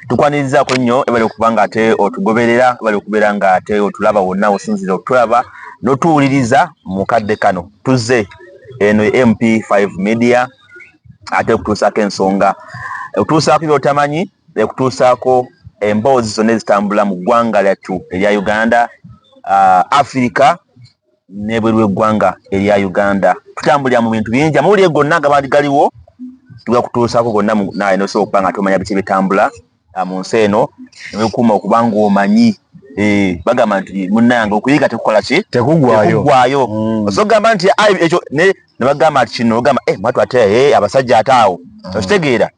tukwaniriza ko nnyo ebale okubanga ate otugoberera bale okubeera nga ate otulaba wonna osinzira okutulaba n'otuwuliriza mu kadde kano tuzze eno MP5 Media ate okutuusaako ensonga okutuusaako by'otamanyi okutuusaako emboozi zonna ezitambula mu ggwanga lyattu erya Uganda, Africa n'ebweru w'eggwanga erya Uganda. Tutambulira mu bintu bingi amawulire gonna agabali galiwo tugakutuusaako gonna naye nosobola okuba nga tomanya biki bitambula mu nsi eno nebikuuma okubanga omanyi bagamba nti munnange okuyiga tekukola ki tekugwayo so gamba nti ekyo ne bagamba nti kino ogamba mwatu ate abasajja ate awo okitegeera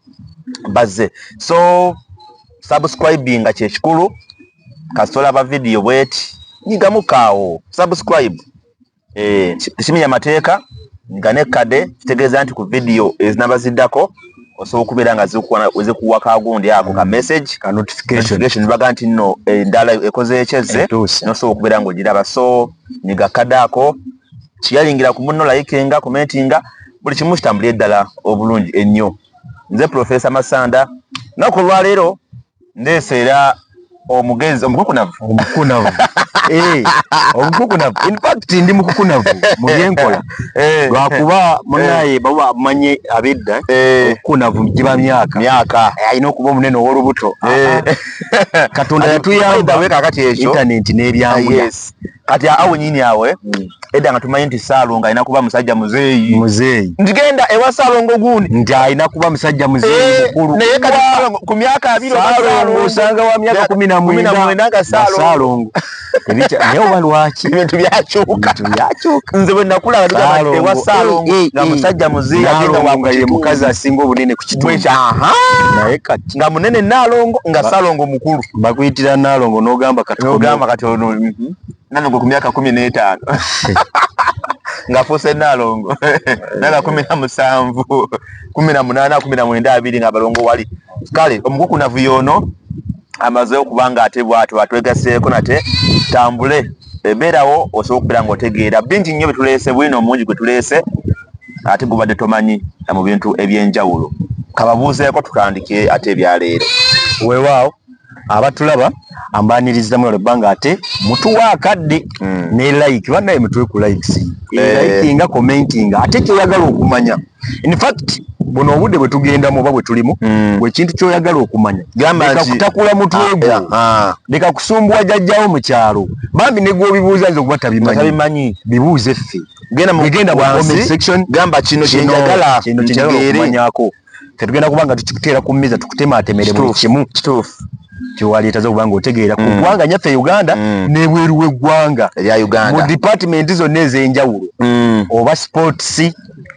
bazze so subscribing nga kyekikulu kasitola aba video bweti nyigamukaawo subscribe tekimenya mateeka nga nekkade kitegeeza nti ku video ezinabaziddako osobola okubeera nga zikuwa kagundi ako ka message ka notification baga nti nno endala ekoze ekyezze nosobola okubeera nga ogiraba so nyiga kade ako kiyalingira ku munno likinga commentinga buli kimu kitambulira eddala obulungi ennyo. Nze Professor Masanda naku olwaleero ndeese era omugezi omukukunavu omukukunavu in fact ndi mukukunavu mu byenkola lwakuba munaye baba amanye abedda okukunavu giba myaka alina okuba omunene ow'olubuto Katonda yatuyamba weka kati ekyo internet n'ebyangula kati awo nyini awe edda nga tumanyi nti Ssaalongo alina kuba musajja muzeeyi ndigenda ewa Ssaalongo gundi nti alina kuba musajja muzeeyi mukulu naye kati ku myaka 2 Ssaalongo osanga wa myaka 19 nga Ssaalongo naye oba lwaki ebintu byakyuka nze bwe nakula nga tugamba ewa Ssaalongo nga musajja muzeeyi agenda wanga ye mukazi asinga obunene ku kitundu naye kati nga munene Nnaalongo nga Ssaalongo mukulu bakuyitira Nnaalongo n'ogamba kati Nnaalongo ku myaka 15 nga fuse Nnaalongo nala 17 18 19 nga balongo wali kale omukukunavu yono amaze okubanga ate bwatu atwegaseeko nate tambule ebeerawo osobola okubeera ng'otegeera bingi nnyo betuleese bwino omungi gwe tuleese ate gubadde tomanyi mu bintu ebyenjawulo kababuuzeeko tutandike ate ebyaleero weewaawo abatulaba ambaniriza mu ebbanga ate mutuwa akadde ne like banaye mutwe ku likes likinga commentinga ate kyoyagala okumanya in fact buno obudde bwe tugenda mu bwe tulimu bwe kintu kyoyagala okumanya leka kutakula mutwe gwo leka kusumbwa jajjawo mu kyalo bambi ne gwo bibuuza zo kuba tabimanyi bibuuze ffe genda mu comment section gamba kino kyenjagala kumanyako tetugenda kubanga tukiteera ku mmeza tukutematemere buli kimu kituufu kiwaliitaza okubanga otegeera ku ggwanga nyaffe Uganda n'ebweru w'eggwanga erya Uganda mu department zonna ez'enjawulo oba sports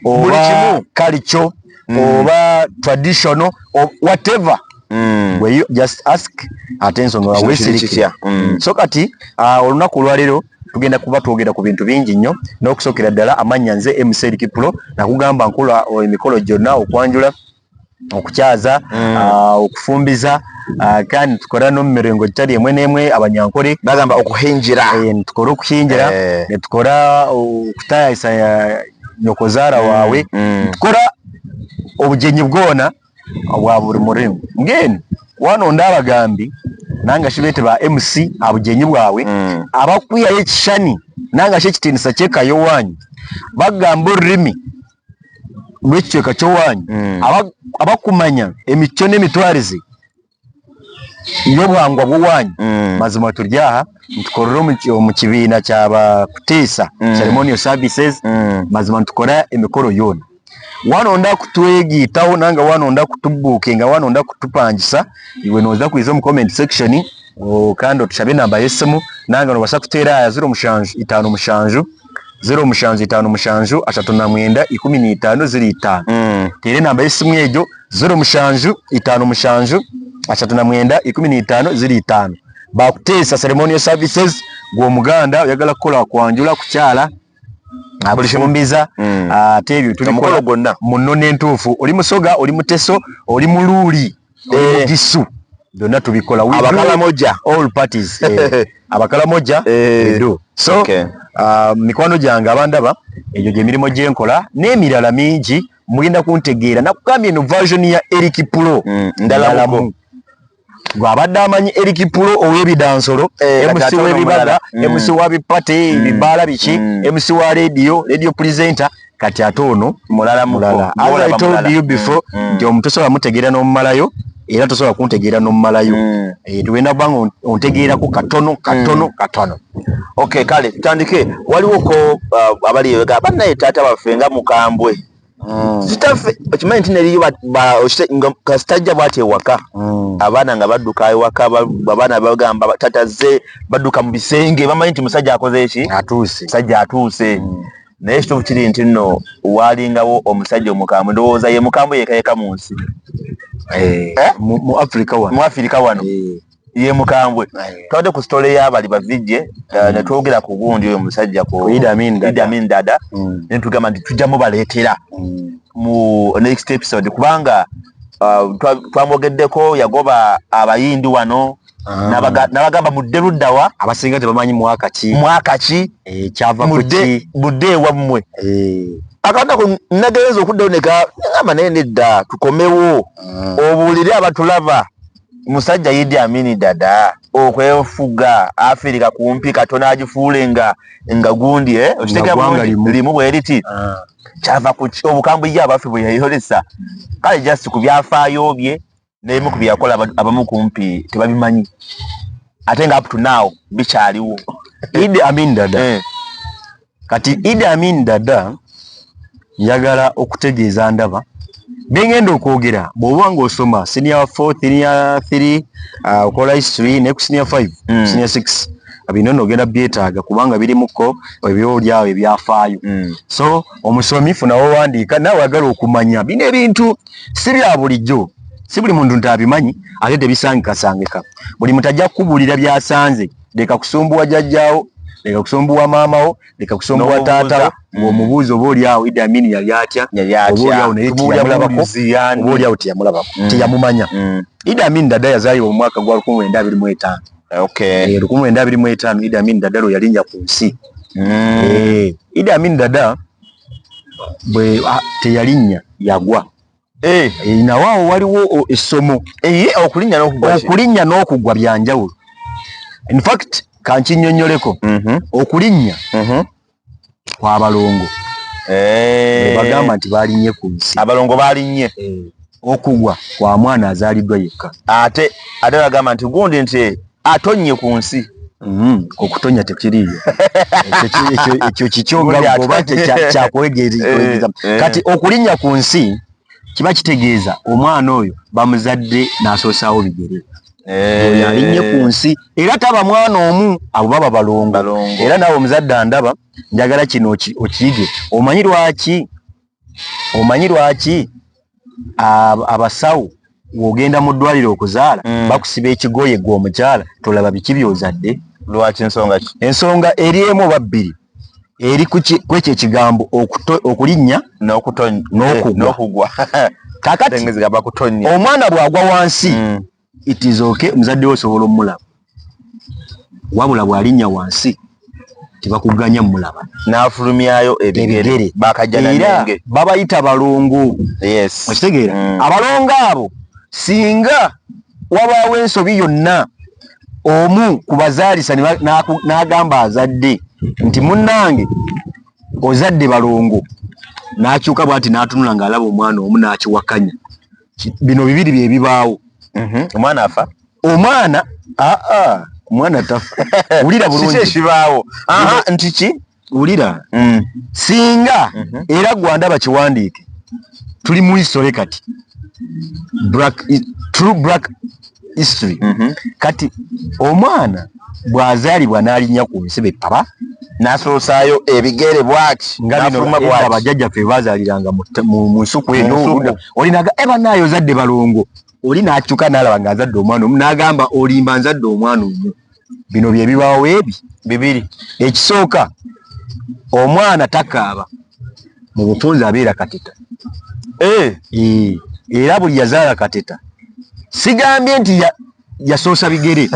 oba culture oba traditional or whatever where you just ask attention or wesirikya so kati olunaku olwaleero tugenda kuba twogera ku bintu bingi nnyo n'okusookera ddala amanya nze MC Eric Pro nakugamba nkola emikolo gyonna okwanjula okukyaza okufumbiza kandi tukola no mirengo gitali emwe n'emwe abanyankole bagamba okuhinjira tukola okuhinjira ne tukola okutayisa nyokozaara waawe tukola obujenyi bwona obwa buli muremu ngeni wano ndabagambi nanga shibete ba MC abujenyi bwawe abakwiya ekishani nanga shekitinisa kyekayo wanyu bagamba olulimi lw'ekicweka ky'owanyu abakumanya emicyo n'emitwarize y'obuhangwa bw'owanyu mazima tulyaha ntukorera mu kibiina ky'abakutiisa ceremonial services mazima ntukora emikoro yona wanonda kutwegiitawo nanga wanonda kutubuukinga wanonda kutupangisa iwe noza kwiza mu comment section kandi otushabe namba y'essimu nanga nobasa kuteera 0757 0757 39 15 tere namba y'essimu ejo 0757 39 15 bakuteesa ceremonial services gw'omuganda oyagala kukola kwanjula kukyala abulishumbiza ate ebyo tulikola gonna munno n'entuufu oli musoga oli muteso oli muluuli oli gisu byonna tubikola abakalamoja all parties abakalamoja do so mikwano gyange abandaba egyo gy'emirimu gyenkola n'emirala mingi mugenda kuntegeera nakugambye eno version ya Eric Pro ndalamu gwabadde amanyi Erikipulo ow'ebidansolo MC w'ebibaga MC wa bipate ebibala biki MC wa radio presenter kati ate ono mulala as I told you before nti omutosobola mutegeera n'omumalayo era tosobola kuntegeera n'omumalayo tuwenda kubanga ontegeerako katono. Okay, kale tutandike. Waliwo ko abali yega bannaye taata baffe nga Mukambwe sitaffe okimanyi nti neriyo kastajja bwati ewaka abaana nga badduka ewaka abaana bagamba tatazze badduka mu bisenge bamanyi nti musajja akoze eki musajja atuuse naye ekituufu kiri nti nno waalingawo omusajja Omukambwe ndowooza ye Mukambwe yekayeka mu nsi mu Africa wano ye Mukambwe twade ku story y'abali bavijje ne twogera ku gundi oyo musajja ko Idi Amin Dada ne tugamba nti tujja mu baleetera mu next episode kubanga twamogeddeko yagoba abayindi wano nabagamba mudderuddawa abasinga tebamanyi mwaka ki kyava kuki budde wammwe akanda ku nagerezo okudoneka ngamba nedda tukomewo obuulire abatulaba musajja Idi Amin Dada okwefuga Afrika kumpi katona agifuule nga gundi okiteka limu bweriti kyava ku Obukambwe ye abafi bwe yayolesa kale just ku byafaayo bye n'emu ku byakola abamu kumpi tebabimanyi ate nga up to now bikyaliwo Idi Amin Dada kati Idi Amin Dada njagala okutegeeza ndaba bengenda okwogera bw'oba ng'osoma senior 4 senior 3 okola history ne ku senior 5 senior 6 bino nogenda byetaaga kubanga birimuko ebyolyawo ebyafaayo so omusomi funa wowandiika nawe wagala okumanya bino ebintu si bya bulijjo si buli muntu ntabimanyi ate tebisangikasangika buli muntu ajja kukubuulira byasanze leka kusumbuwa jjajjaawo leka kusumbuwa maamawo leka kusumbuwa taatawo ng'omubuuzi oba olyawo Idi Amin yali atya oba olyawo naye tiyamulabako tiyamumanya Idi Amin Dada yazaalibwa mu mwaka gwa 1925 1925 Idi Amin Dada lwe yalinnya ku nsi Idi Amin Dada bwe teyalinnya yagwa nawaawo waliwo essomo okulinnya n'okugwa byanjawulo in fact kankinnyonnyoleko okulinnya kw'abalongo bagamba nti balinnye ku nsi abalongo balinnye okugwa kwa mwana azaaliddwa yekka ate bagamba nti gundi nti atonnye ku nsi okutonya tekiriyo ekyo kikyoga oba kyakwegeeza kati okulinnya ku nsi kiba kitegeeza omwana oyo bamuzadde n'asoosaawo bigere oyo alinnye ku nsi era taba mwana omu abo baba balongo era naawe omuzadde andaba njagala kino okiyige omanyi lwaki abasawo wogenda mu ddwaliro okuzaala bakusiba ekigoye gwe omukyala tolaba biki byozadde lwaki ensonga eri emu oba bbiri eri kwekyo ekigambo okulinnya n'okugwa kakati omwana bw'agwa wansi it is okay muzadde we osobola omulaba wabula bw'alinnya wansi tebakuganya mulaba n'afulumyayo ebigere bakajjana nenge babayita balongo okitegeera abalongo abo singa wabaawo ensobi yonna omu ku bazaalisa n'agamba azadde nti munnange ozadde balongo n'akyuka bw'ati n'atunula ng'alaba omwana omu n'akiwakanya bino bibiri bye bibaawo omwana afa omwana tafa wulira bulungi ekibaawo nti ki wulira singa era gwandaba kiwandiike tuli mu history kati true black history kati omwana bw'azaalibwa n'alinnya ku nsi bepapa n'asoosaayo ebigere bwaki nga bino abajjajjaffe bazaaliranga mu nsuku eno olinaga ebanayo ozadde balongo oli n'akyuka n'alaba ng'azadde omwana omu n'agamba olimba nzadde omwana omu bino bye bibaawo ebi bibiri ekisooka omwana takaaba mu bufunze abeera kateta era buli yazaala kateta sigambye nti yasoosa bigere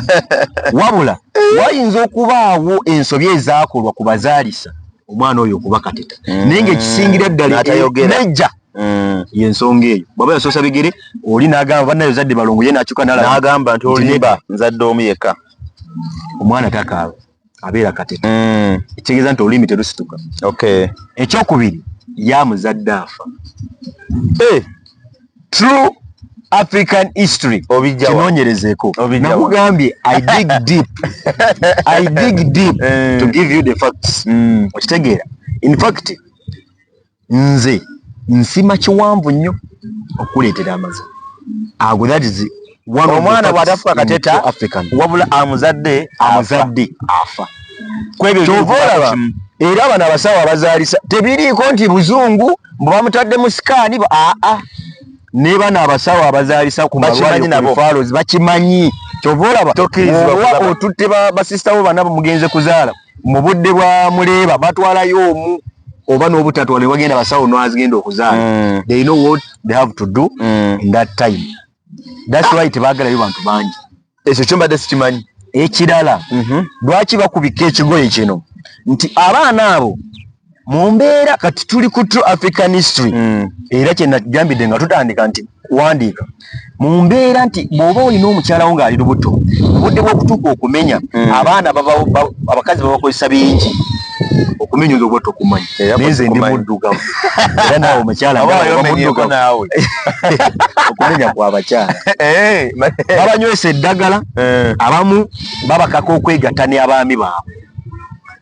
wabula wayinza okubaawo ensobi ezaakolwa ku bazaalisa omwana oyo okuba kateta naye ngaekisingira ddala nejja yensonga eyo baba yasosa bigere oli n'agamba bannayo zadde balongo ye n'akyuka n'agamba nti olimba nzadde omu yekka omwana takaaba abeera katete ekitegeeza nti olulimi terusituka ekyokubiri yamuzadde afa true African history kinoonyerezeeko nakugambye I dig deep to give you the facts okitegeera in fact nze nsima kiwanvu nnyo okuleetera amazima ago that is omwana bw'atafuka kateta wabula amuzadde afa kyovaolaba era bano abasawo abazaalisa tebiriiko nti buzungu mbu bamutaddemu sikaani ne bano abasawo abazaalisa ku malwaliro bakimanyi kyova olaba owa otutte basisitawo bana mugenze kuzaala mu budde bwa muleeba batwalayo omu oba n'obutatwala ne bagenda basawo n'azigenda okuzaala they know what they have to do in that time. That's why tebaagalayo bantu bangi ekyo kyombadde sikimanyi. Ekirala lwaki bakubika ekigoye kino nti abaana abo mu mbeera kati tuli ku True African History era kye najambidde nga tutandika nti kuwandiika mu mbeera nti bw'oba olina omukyala wo ng'ali lubuto obudde bw'okutuuka okumenya abaana abakazi babakozesa bingi okumenya oba tokumanyi nze ndi muddugavu era naawe omukyala muddugavu okumenya kw'abakyala babanywesa eddagala abamu babakaka okwegatta ne abaami baabwe.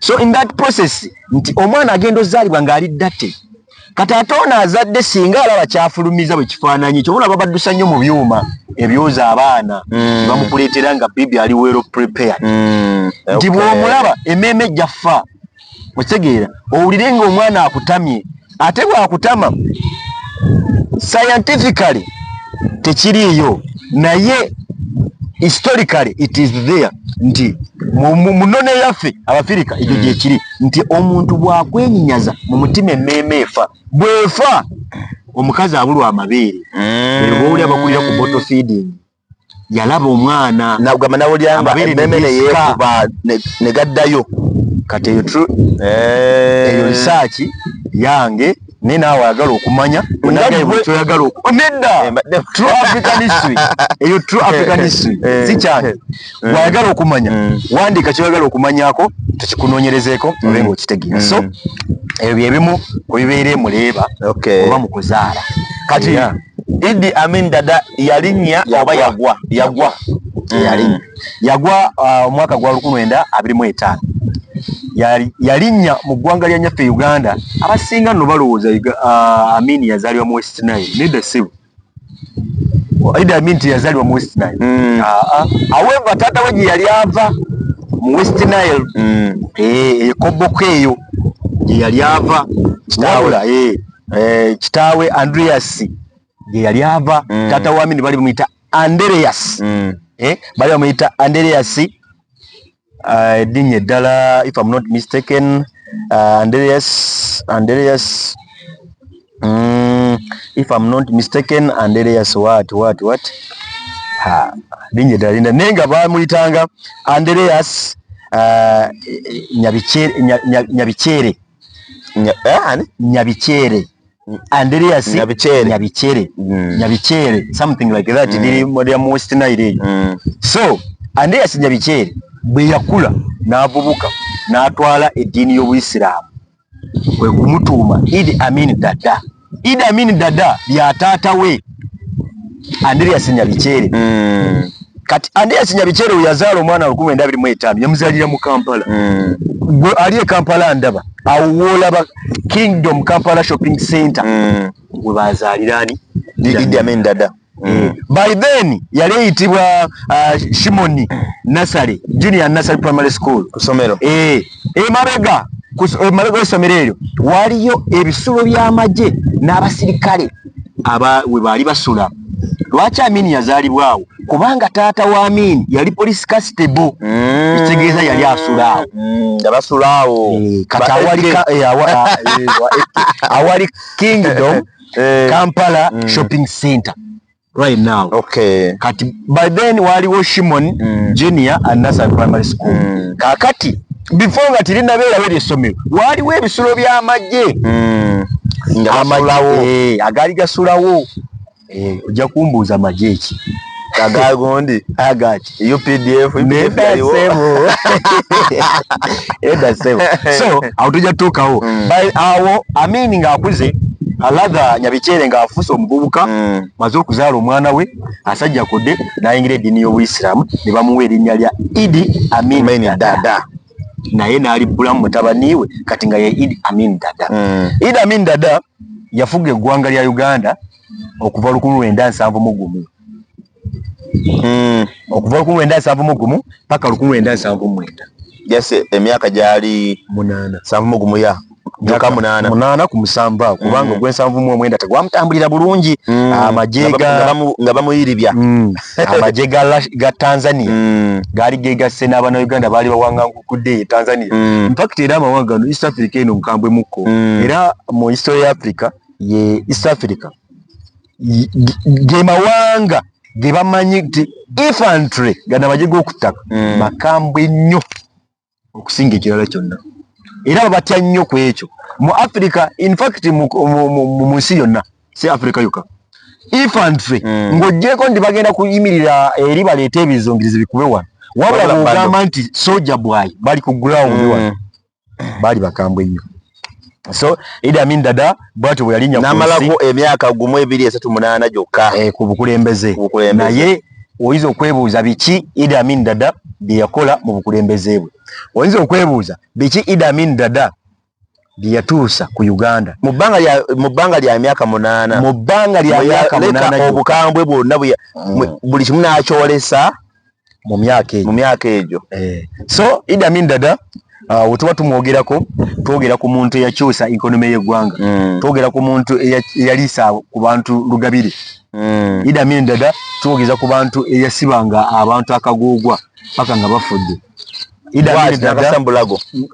So in that process nti omwana agenda ozaalibwa ng'ali ddate kati ate ono azadde singa alaba kyafulumiza bwe kifaananyi ekyo olaba baddusa nnyo mu byuma ebyoza abaana bamukuleetera nga bibi ali well prepared nti bw'omulaba emmeeme ejjaffa okitegeera owulire ng'omwana akutamye ate bw'akutama scientifically tekiriiyo naye historically it is there nti munone yaffe Abafirika ekyo gye kiri nti omuntu bw'akwenyinyaza mu mutima emmeeme efa bw'efa omukazi abulwa amabeere ewoli abakulira ku bottle feeding yalaba omwana nagamba nawulyanga emmeeme neyeekuba ne gaddayo kati eyo research yange ne naawe ayagala okumanya kyoyagala nedda True African History eyo True African History si kyange bw'ayagala okumanya wandiika kyoyagala okumanyako tukikunoonyerezeeko obe nga okitegeera. So ebyo byebimu kubibeera emuleeba oba mu kuzaala. Kati Idi Amin Dada yalinnya oba yagwa omwaka gwa 1925 yalinnya mu ggwanga lya nyaffe Uganda abasinga nno balowooza Amin yazaalibwa mu West Nile nedda sibu Idi Amin teyazaalibwa mu West Nile however taata we gye yali ava mu West Nile ekoboko eyo gye yali ava kitaawe Andreas gye yali ava taata wa Amin bali bamuyita Andreas bali bamuyita Andreas eddinya eddala if I'm not mistaken Andreas if I'm not mistaken Andreas what eddinya eddala linda naye nga bamuyitanga Andreas Nyabikyere Andreas Nyabikyere something like that liri mu West Nile eyo. So Andreas Nyabikyere bwe yakula n'avubuka n'atwala eddiini y'Obuyisiraamu kwe kumutuuma Idi Amin Dada. Idi Amin Dada bya taata we Andreas Nyabikyere. Kati Andreas Nyabikyere we yazaala omwana 1925 yamuzaalira mu Kampala. Ali e Kampala ndaba awolaba Kingdom Kampala Shopping Center we bazaalira ani Idi Amin Dada. By then yali eyitibwa Shimoni Nursery Junior Nursery Primary School kusomero emabega w'essomero eryo waliyo ebisulo by'amagye n'abasirikale we baali basula. Lwaki Amin yazaalibwawo? Kubanga taata wa Amin yali police constable ekitegeeza yali asula awo abasulawo kati awali Kingdom Kampala Shopping Center right now. Kati by then waliwo Shimon Junior and Nursery Primary School. Kakati before nga tirinabeerawo essomero waliwo ebisulo by'amagye agali gasulawo ojja kumbuuza amagye ki agagondi agaki UPDF eda sebo so awo tujja tutuukawo awo Amin ng'akuze alaga Nyabikyere ng'afuuse omuvubuka maze okuzaala omwana we asajja kodde n'ayingira eddiini y'Obuyisiraamu ne bamuwa erinnya lya Idi Amin Dada naye n'alibbulamu mutabani we kati nga ye Idi Amin Dada. Idi Amin Dada yafuga eggwanga lya Uganda okuva 1971 okuva 1971 paka 1979 yase emyaka gyali 8 ya Joka munana ku musamba kubanga ogw'ensanvu tegwamutambulira bulungi amajega nga bamuyiribya amajega ga Tanzania gali gegasse n'abana Uganda bali bawangangukudde Tanzania in fact era amawanga no East Africa eno mukambwe muko era mu history ya Africa ye East Africa ge mawanga ge bamanyi nti infantry gana amajega okutaka makambwe nnyo okusinga ekirala kyonna era batya nnyo ku ekyo mu Africa in fact mu nsi yonna si Africa yuka infantry ng'ogyeko ndi bagenda kuyimirira eri baleeta ebizungirizi bikube wano wabula bw'ogamba nti soldier boy bali ku ground wano bali bakambwe nnyo. So Idi Amin Dada bwatyo bwe yalinnya ku nsi n'amalako emyaka 1.38 gyokka ku bukulembeze naye oyinza okwebuuza biki Idi Amin Dada bye yakola mu bukulembeze bwe. Oyinza okwebuuza biki Idi Amin Dada bye yatuusa ku Uganda mu bbanga lya myaka 8 mu bbanga lya myaka 8 obukambwe bwonna buli kimu n'akyolesa mu myaka egyo. So Idi Amin Dada wetuba tumwogerako twogera ku muntu eyakyusa ikonomi y'eggwanga twogera ku muntu eyaliisa ku bantu lugabire Idi Amin Dada twogeza ku bantu eyasibanga abantu akagoogwa paka nga bafudde. Idi Amin Dada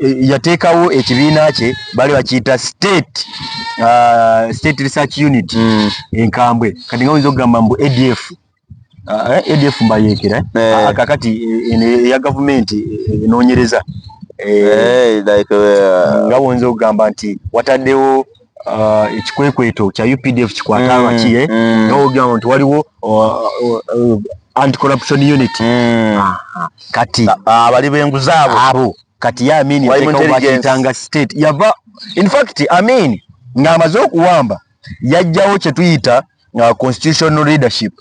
yateekawo ekibiina kye bali bakiyita State Research Unit enkambwe kati nga oyinza okugamba mbu ADF mbayeekera kakati eya gavumenti enoonyereza nga wonza okugamba nti wataddewo ekikwekweto kya UPDF kikwata abaki nga wogamba nti waliwo anti-corruption unit kati abali benguza abo kati ya Amin yakitanga state yava in fact Amin ng'amaze okuwamba yajjawo kye tuyita constitutional leadership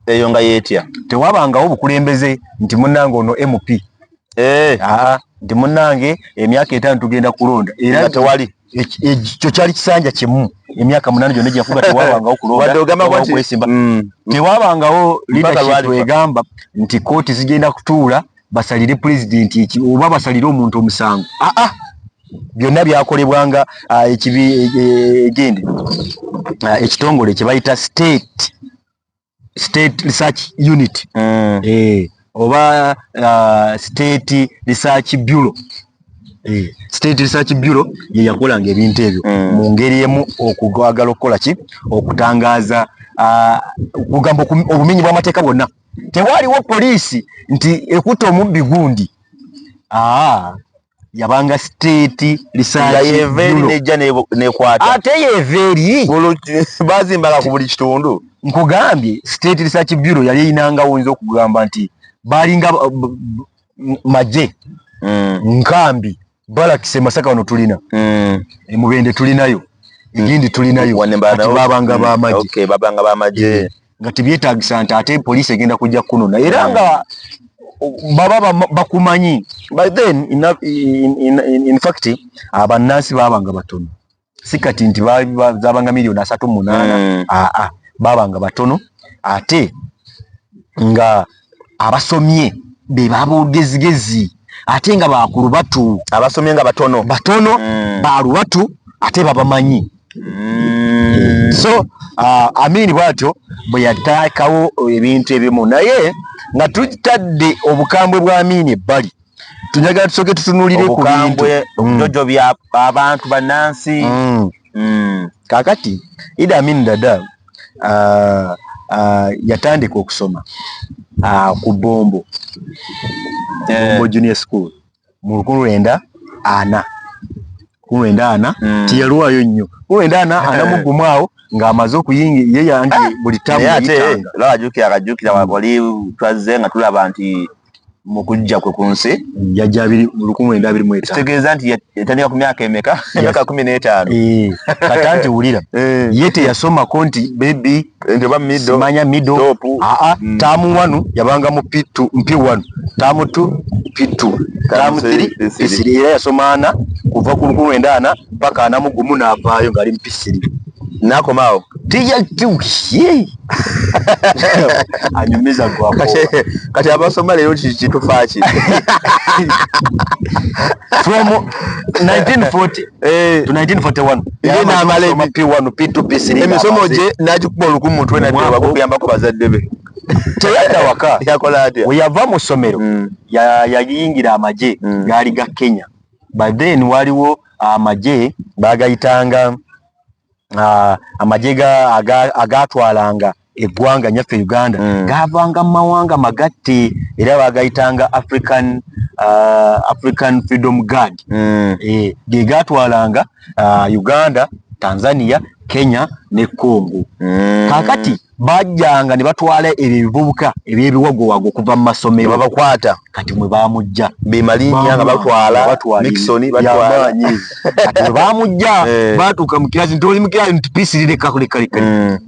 eyo nga yeetya tewabangawo obukulembeze nti munnange ono MP nti munnange emyaka 5 tugenda kulonda era tewali ekyo kyali kisanja kimu emyaka 8 gyonna gyafuga tewabangawo kulonda tewabangawo leadership egamba nti kooti zigenda kutuula basalire president oba basalire omuntu omusango byonna byakolebwanga ekitongole kye bayita State Research Unit oba State Research Bureau. State Research Bureau ye yakolanga ebintu ebyo mu ngeri emu okugwagala okukola ki okutangaaza okugamba obumenyi bw'amateeka bwonna. Tewaliwo poliisi nti ekuta omubbi gundi yabanga State Research Bureau nekwata ate yeveeri bazimbala ku buli kitundu. Nkugambye State Research Bureau yali eyinanga oyinza okugamba nti balinga magye nkambi balakise Masaka wano tulina Mubende tulinayo egindi tulinayo babanga bamagye nga tibyetaagisa nti ate poliisi egenda kujja kunona era nga baba bakumanyi. But then in fact abannansi babanga batono si kati nti zabanga miliyoni 3.8 babanga batono ate nga abasomye be babogezigezi ate nga bakulu batu abasomye nga batono balubatu ate babamanyi. So Amin bwatyo bwe yataakawo ebintu ebimu naye nga tutadde obukambwe bwa Amin ebbali tunyaga tusoke tutunulire ku bintu obujojo bya abantu bannansi. Kakati Idi Amin Dada yatandika okusoma ku Bombo Junior School mu 1940 kumwendana tiyaluwayo nnyo kumwendana anamugumwawo ng'amaze okuyingira ye anti buli tamu yitanga lwajukira wali twazze nga tulaba nti mu kujja kwe ku nsi yajja 1925 kitegeeza nti yatandika ku myaka emeka 15 kata nti wulira ye teyasomako nti baby simanya middle taamu 1 yabanga mu P1 taamu 2 P2 taamu 3 P3 era yasoma 4 kuva ku 19 mpaka anamugumu n'avaayo ng'ali mu P3 nakomaawo tija kiuye anyumiza kwa kati abasoma lero kitufaaki from 1940 to 1941 yena amale P1 P2 P3 emisomo je nakikuba olukumu mutwe na tewa bakuyambako bazadde be teyadda waka yakola atya we yava mu ssomero yayingira amaje gaali ga Kenya but then waliwo amaje bagayitanga amajega agatwalanga eggwanga nyaffe Uganda gavanga mu mawanga magatte era bagayitanga African Freedom Guard ge gatwalanga Uganda, Tanzania, Kenya ne Congo kakati bajjanga ne batwala ebivubuka ebyebiwagowago kuva mu masomero babakwata kati mwe bamujja bemalinya nga batwala Nixon batwala kati mwe bamujja batuuka mu kirazi ntoli mu kirazi ntipisirire kakulekale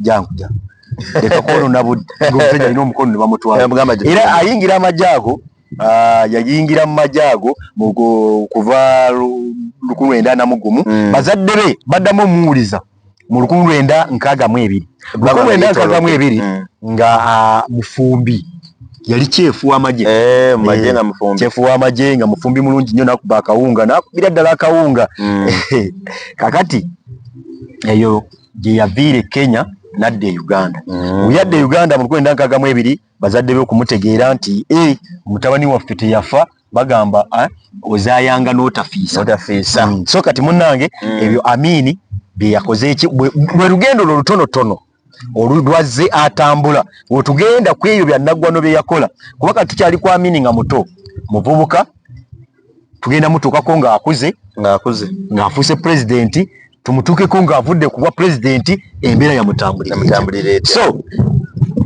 jangu leka kono nabudde ng'omusajja alina omukono ne bamutwala era ayingira amajjaago yayingira mu majjaago kuva 1941 bazadde be baddamu omuwuliza mu 1962 nga mufumbi yali kyefu w'amagye kyefu w'amagye nga mufumbi mulungi nnyo nakuba akawunga nakubira ddala akawunga kakati eyo gye yaviire Kenya nadda e Uganda uyadde e Uganda mu 1962 bazadde be okumutegeera nti mutabani waffe teyafa bagamba ozaayanga n'otafiisa so kati munnange ebyo Amini bye yakoze eki bwe lugendo lutonotono olwazze atambula wetugenda ku ebyo byannaggwano bye yakola kuba kati tukyali ku Amini nga muto muvubuka tugenda mutuukako ng'akuze ng'afuuse pulezidenti tumutuukeko ng'avudde ku bwa pulezidenti embeera yamutambulira so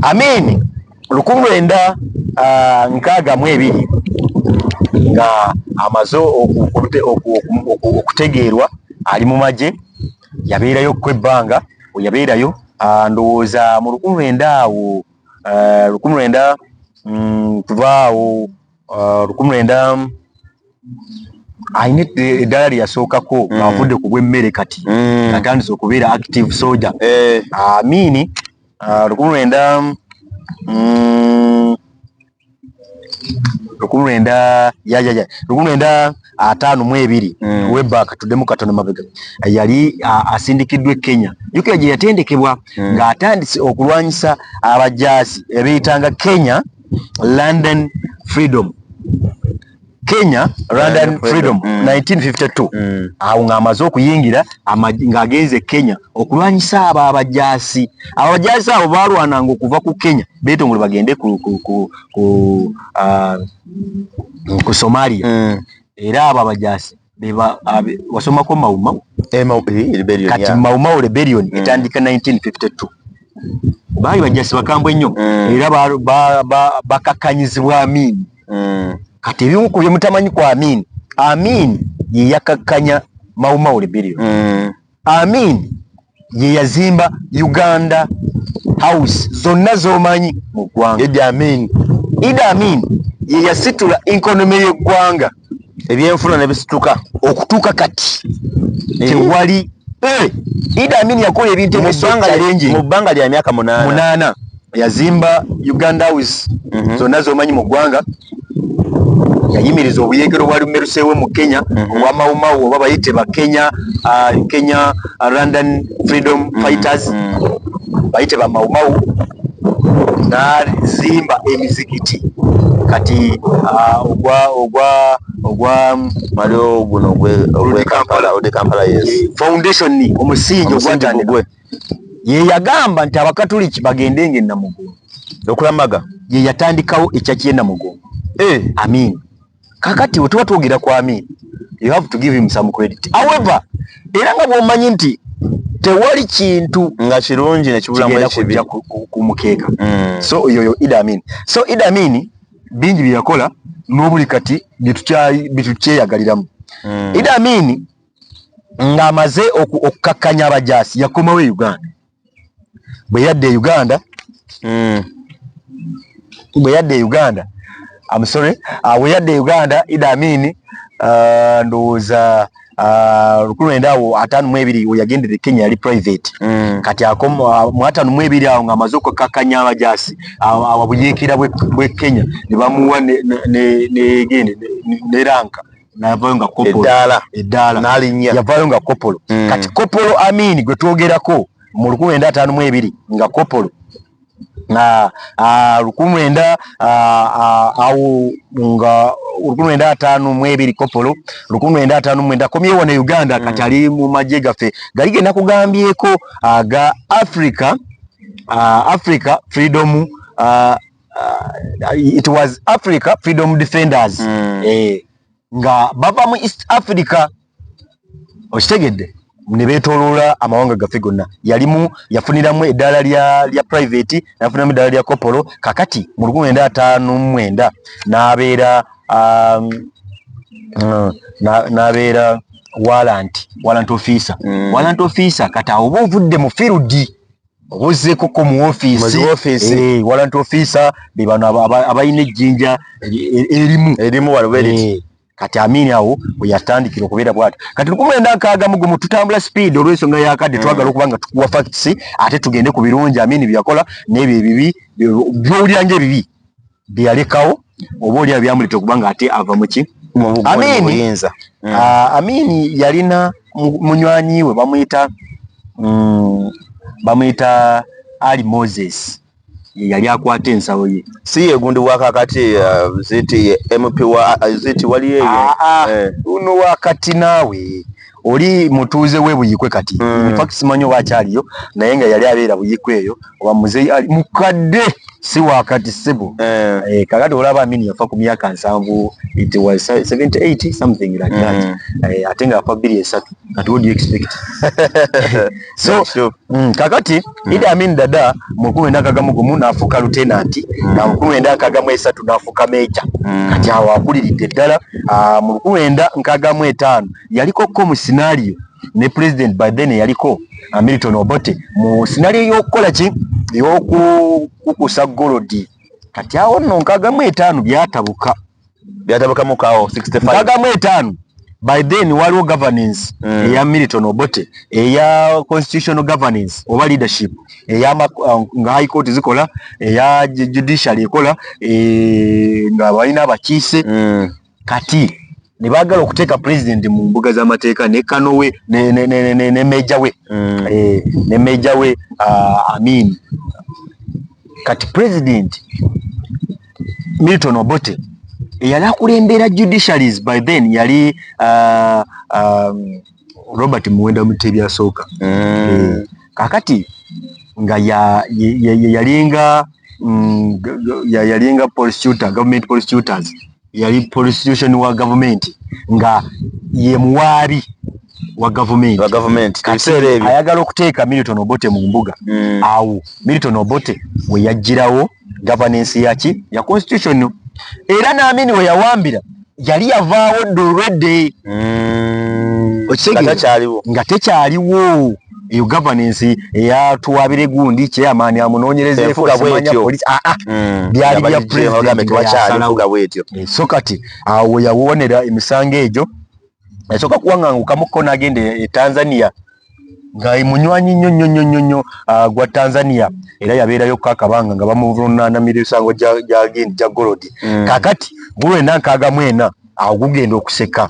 Amini 1962 nga amaze okutegeerwa ali mu magye yabeerayo kwebbanga yabeerayo ndowooza mu 1900 tuvaawo 1900 ayina eddala lyeyasookako ng'avudde ku bw'emmere kati atandise okubeera active soldier Amini 1952 webbaaka tuddemu katono mabega yali asindikiddwa e Kenya yukira gye yatendekebwa ng'atandise okulwanyisa abajaasi ebiyitanga Kenya London Freedom 1952 awo ng'amaze okuyingira ng'agenze Kenya okulwanyisa abo abajaasi abo baalwananga okuva ku Kenya beetongole bagende ku Somalia era abo abajaasi wasomako Mau kati Mau rebellion etandika 1952 baali bajaasi bakambwe nnyo era bakakkanyizibwa Amini kati ebimu ku bye mutamanyi ku Amini ye yakakkanya Mau rebellion Amini ye yazimba Uganda House zonna z'omanyi mu ggwanga Idi Amin ye yasitula economy y'eggwanga ebyenfuna ne bisituka okutuuka kati tewali Idi Amin yakola ebintu mu bbanga lya myaka 8 yazimba Uganda House zonna z'omanyi mu ggwanga yayimiriza obuyegero bwali bumeruseewo mu Kenya obwa Mau oba bayite ba Kenya London Freedom Fighters bayite ba Mau n'azimba emizikiti kati ogwa Mario guno ogwe Kampala foundation omusingi ogwatandikwa ye yagamba nti abakatoliki bagendenga e Namugongo okulamaga ye yatandikawo ekyaki e Namugongo Amini kakati wetuba twogera ku Amini you have to give him some credit. However, era nga bw'omanyi nti tewali kintu nga kirungi nekibulamu ekibi kumukeeka. So yoyo Idi Amin. So Idi Amin bingi byakola n'obuli kati bitukyeyagaliramu. Idi Amin ng'amaze okukakkanya abajaasi yakomawo e Uganda. Bwe yadde e Uganda, I'm sorry, we yadde e Uganda, Idi Amin ndowooza 1952 we yagendera Kenya yali private. Kati akoma mu 1952 awo ng'amaze okukakkanya abajaasi ababuyeekera bwe Kenya ne bamuwa ne ranka n'avaayo nga kopolo eddaala n'alinnya yavaayo nga kopolo. Kati kopolo Amin gwe twogerako mu 1952 nga kopolo na 1952 kopolo 1959 komyewo ne Uganda kati ali mu magye gaffe gali genda kugambyeko aga Africa Freedom it was Africa Freedom Defenders nga bava mu East Africa okitegedde ne beetoloola amawanga gaffe gonna yafuniramu eddaala lya private yafuniramu eddaala lya kopolo. Kakati mu 1959 n'abeera warrant officer. Warrant officer kati oba ovudde mu field obuzeekoko mu office warrant officer be bano abalina ejjinja erimu walweriti. Kati Amin awo bwe yatandikira okubeera bw'atyo. Kati 1961 tutambula speed olw'ensonga yakadde twagala okuba nga tukuwa facts ate tugende ku birungi Amin by'akola n'ebyo ebibi by'owulira ng'ebibi bye yalekawo oba oli byamuleta okuba nga ate ava mu ki Amin yalina munywanyi we bamuyita Ali Moses yali akwata ensawo ye si yegundi wakakati ziti MP wa ziti wali yeye uno wakati nawe oli mutuuze we Buyikwe kati in fact simanyo wakyaliyo naye nga yali abeera Buyikwe eyo oba muzeyi mukadde si wakati sebo kakati olaba Amin yafa ku myaka 7 it was 78 something like that ate nga afa 2 kati what do you expect so kakati Idi Amin dada mu 1961 n'afuuka lieutenant na mu 1963 n'afuuka major kati awo akuliridde ddala mu 1965 yaliko mu scenario ne president by then yaliko Milton Obote mu scenario y'okukola ki y'okukusa golodi. Kati awo nno 65 byatabuka mu kawo 65 65 by then waliwo governance eya Milton Obote eya constitutional governance oba leadership eya nga high court zikola eya judiciary ekola nga balina abakiise kati ne bagala okuteeka president mu mbuga z'amateeka ne kanowe ne meja we ne meja we Amin. Kati president Milton Obote yali akulembera judiciaries by then yali Robert Muwenda Mutebi asooka kakati nga yalinga prosecutor government prosecutors yali prosecution wa government nga ye muwaabi wa government ayagala okuteeka Milton Obote mu mbuga awo Milton Obote we yajjirawo governance yaki ya constitution era n'Amin we yawambira yali yavaawo already nga tekyaliwo eyo governance eyatuwabire gundi chairman amunoonyereza efuga police byali bya president so kati awo yawonera emisango egyo esooka kuwangangukamuko n'agende Tanzania nga munywanyi nnyo gwa Tanzania era yabeerayo kakabanga nga bamuvunaanamira ebisango gya golodi. Kakati Gulwenda Nkagamwena awo gugenda okuseka.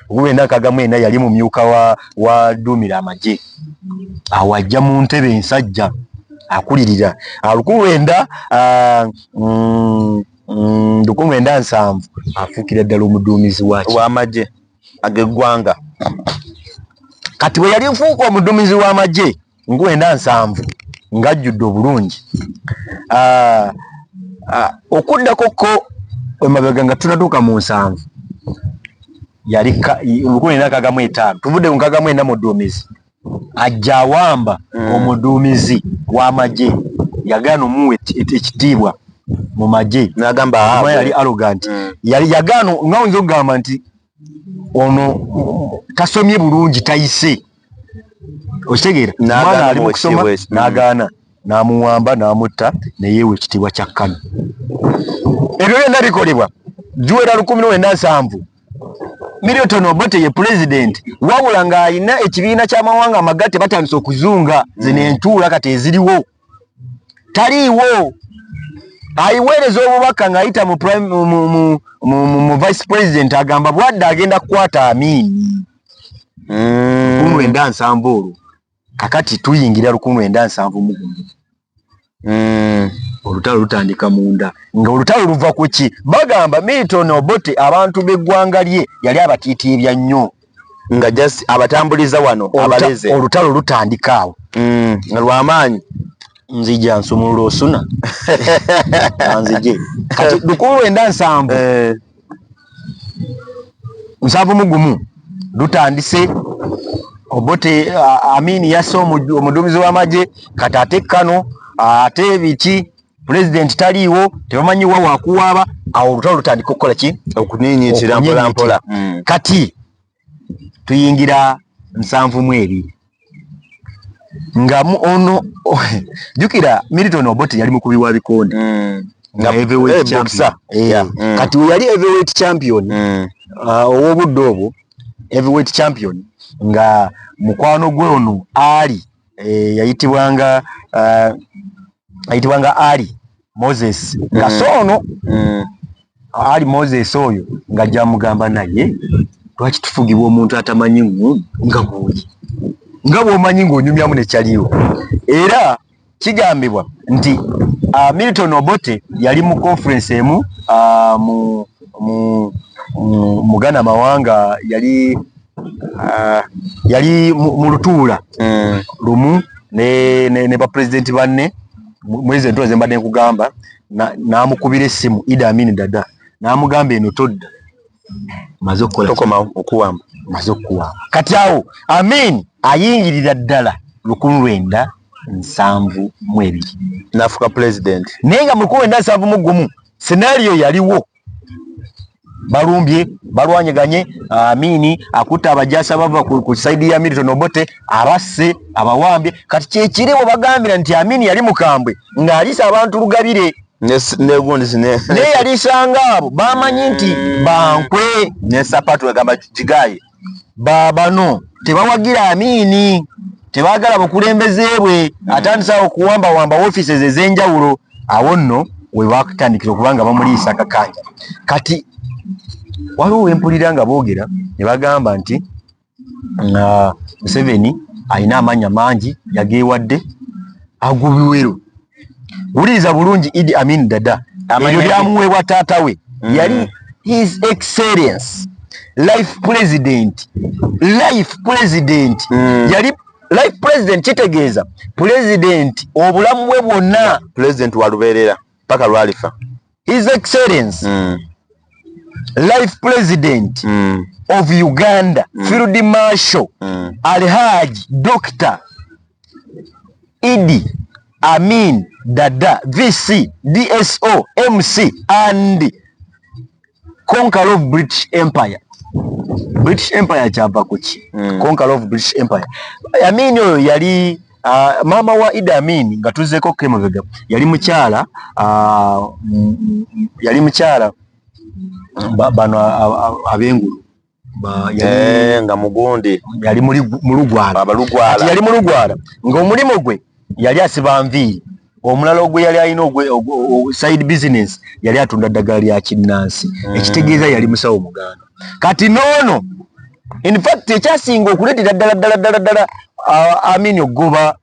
Gulwenda Nkagamwena yali mumyuka wa Duumira amagye awo ajja mu ntebe ensajja akulirira 1970 afuukira ddala omuduumizi w'amagye ag'eggwanga. Kati bwe yali nfuuka omuduumizi w'amagye 1970 ng'ajjudde obulungi okuddako ko emabega nga tunatuuka mu 7 yali lukumi na kagamu etaano tuvudde ku kagamu ena muduumizi ajja awamba omuduumizi w'amagye yagaana omuwa ekitiibwa mu magye n'agamba yali arrogant yali yagaana nga oyinza okugamba nti ono tasomye bulungi tayise okitegeera omwana ali mu kusoma n'agaana n'amuwamba n'amutta neyeewa ekitiibwa kya Kano. Ebyo byonna bikolebwa Juwera 1970 Milton Obote ye president wabula ng'alina ekibiina ky'amawanga amagatte batandise okuzunga zino entuula kati eziriwo taliiwo ayiweereza obubaka ng'ayita mu vice president agamba bwadde agenda kukwata Amini 1970 olwo kakati tuyingira 1970 olutalo lutandika munda nga olutalo luva ku ki bagamba Milton Obote abantu b'eggwanga lye yali abatiitiibya nnyo nga just abatambuliza wano abaleze olutalo lutandika awo nga lw'amaanyi nzija nsumulula osuna nzije kati 1970 mugumu lutandise Obote Amini yasse omuduumizi w'amagye kati ate Kano ate biki president taliiwo tebamanyiwa wakuwaaba awo olutalo lutandika okukola ki okuninyiitira mpolampola kati tuyingira 72 nga ono jukira Milton Obote yali mukubi wa bikonde nga heavyweight champion kati yali heavyweight champion ow'obudde obwo heavyweight champion nga mukwano gwe ono Ali yayitibwanga Ali Moses Kasono Ali Moses oyo nga jamugamba naye lwaki tufugibwa omuntu atamanyi nga buli nga bw'omanyi ng'onyumyamu ne kyaliwo era kigambibwa nti Milton Obote yali mu conference emu mu Ghana mawanga yali mu lutuula lumu ne ba president banne mwezi entoze mbadde nkugamba n'amukubira essimu Idi Amin Dada n'amugamba eno todda maze okuwamba kati awo Amin ayingirira ddala 1972 n'afuka president naye nga mu 1971 scenario yaliwo balumbye balwanyaganye Amini akutta abajasa bava ku side ya Milton Obote abasse abawambye kati kyekire bagambira nti Amini yali mukambwe ng'alisa abantu lugabire ne yalisanga abo bamanyi nti bankwe ne sapatu agamba kigaye babano tebawagira Amini tebaagala bukulembeze bwe atandisa okuwamba offices ez'enjawulo awo nno we bakutandikira okubanga bamuliisa kakanja kati waliwo wempulira nga boogera ne bagamba nti Museveni alina amanya mangi yageewadde agubiwero wuliriza bulungi Idi Amin Dada ebyo byamuweebwa taata we yali His Excellence life president yali life president kitegeeza president obulamu bwe bwonna president walubeerera paka lwalifa His Excellence life president of Uganda Field Marshal Alhaji Dr. Idi Amin Dada VC DSO MC and conqueror of British Empire kyava kuki conqueror of British Empire Amin oyo yali mama wa Idi Amin nga tuzeeko Kemavega yali mukyala bano abengulu nga mugundi yali mu Lugwala yali mu Lugwala ng'omulimu gwe yali asiba nviiri omulala ogwe yali alina side business yali atunda ddagala lya kinnansi ekitegeeza yali musawo Muganda kati noono in fact ekyasinga okuleetera ddala Amin ogoba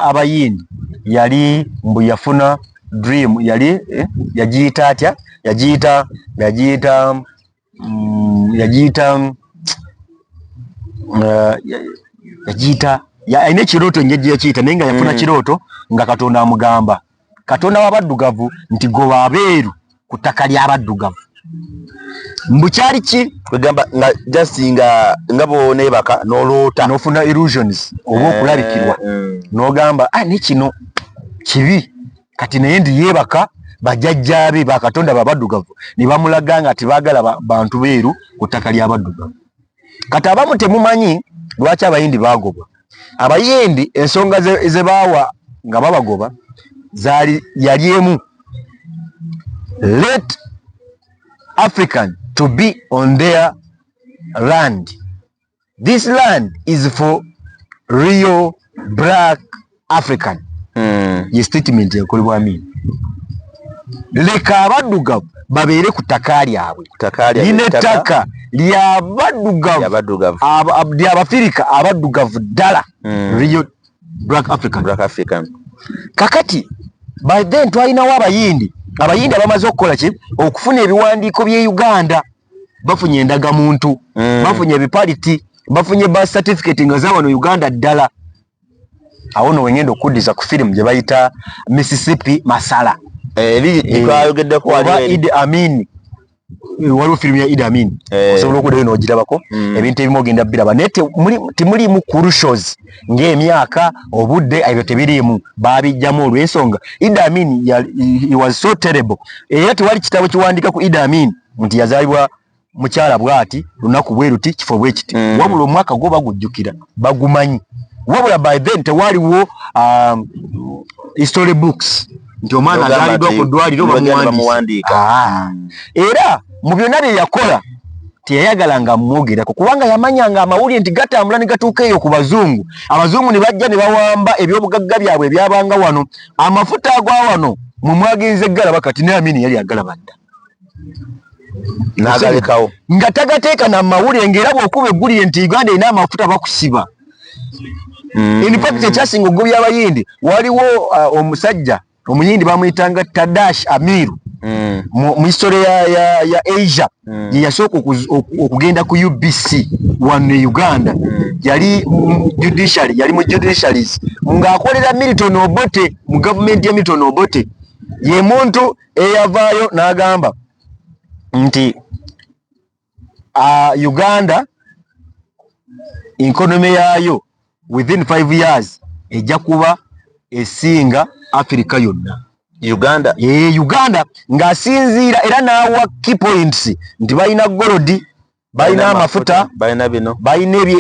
abayindi yali mbu yafuna dream yali yagiyita atya yagiyita alina ekirooto njejje yakiyita naye nga yafuna kirooto nga Katonda amugamba Katonda w'abaddugavu nti goba abeeru ku ttaka ly'abaddugavu mbukyali ki kwegamba nga just nga bonebaka noloota nofuna illusions oba okulabikirwa nogamba ne kino kibi kati naye ndi yebaka bajjajjaabe bakatonda babaddugavu ne bamulaga nga tibagala bantu beeru ku ttaka ly'abaddugavu. Kati abamu temumanyi lwaki abayindi bagobwa. Abayindi ensonga ze baawa nga babagoba yali emu, let African to be on their land. This land is for real black African. Ye statement yakolebwa Amin. Leka abaddugavu babeere ku ttaka lyabwe. Lino ettaka ly'abaddugavu ly'Abafirika abaddugavu ddala. Real black African. Kakati by then twalinawo abayindi abamaze okukola ki okufuna ebiwandiiko by'e Uganda. Bafunye endagamuntu, bafunye ebipaliti, bafunye birth certificate nga za wano Uganda ddala. Awo no wengenda okuddiza ku firimu gye bayita Mississippi Masala. Twayogeddeko waliwo Idi Amin. Waliwo firimu ya Idi Amin. Osobola okuddayo n'ogirabako. Ebintu ebimu ogenda biraba naye temuliimu crucials ng'emyaka obudde ebyo tebiriimu baabijjamu olw'ensonga Idi Amin he was so terrible. Era tewali kitabo kiwandika ku Idi Amin nti yazaalibwa mukyala bwati lunaku bwe ruti kifo bwe kiti. Wabula omwaka gwo bagujjukira bagumanyi. Wabula by then tewaliwo history books nti omwana azaliddwa ku ddwaliro bamuwandiika. Era mu byonna bye yakola teyayagalanga mwogerako kubanga yamanyanga amawulire nti gatambula ne gatuuka eyo ku bazungu. Abazungu ne bajja ne bawamba ebyobugagga byabwe ebyabanga wano. Amafuta agwa wano mu mwagenze galaba kati ne Amini yali agalaba dda. Nagalekawo nga tagateeka na mawulire ng'era bw'okuba eggulire nti Uganda erina amafuta bakusiba. In fact ekyasinga ogobya abayindi waliwo omusajja omuyindi bamuyitanga Tadash Amiru mu historia ya Asia ye yasooka okugenda ku UBC wano Uganda. Yali mu judiciaries ng'akolera Milton Obote mu gavumenti ya Milton Obote. Ye muntu eyavaayo n'agamba nti Uganda economy yayo within 5 years ejja kuba esinga Africa yonna. Uganda ng'asinziira era n'awa key points nti balina gold, balina amafuta, balina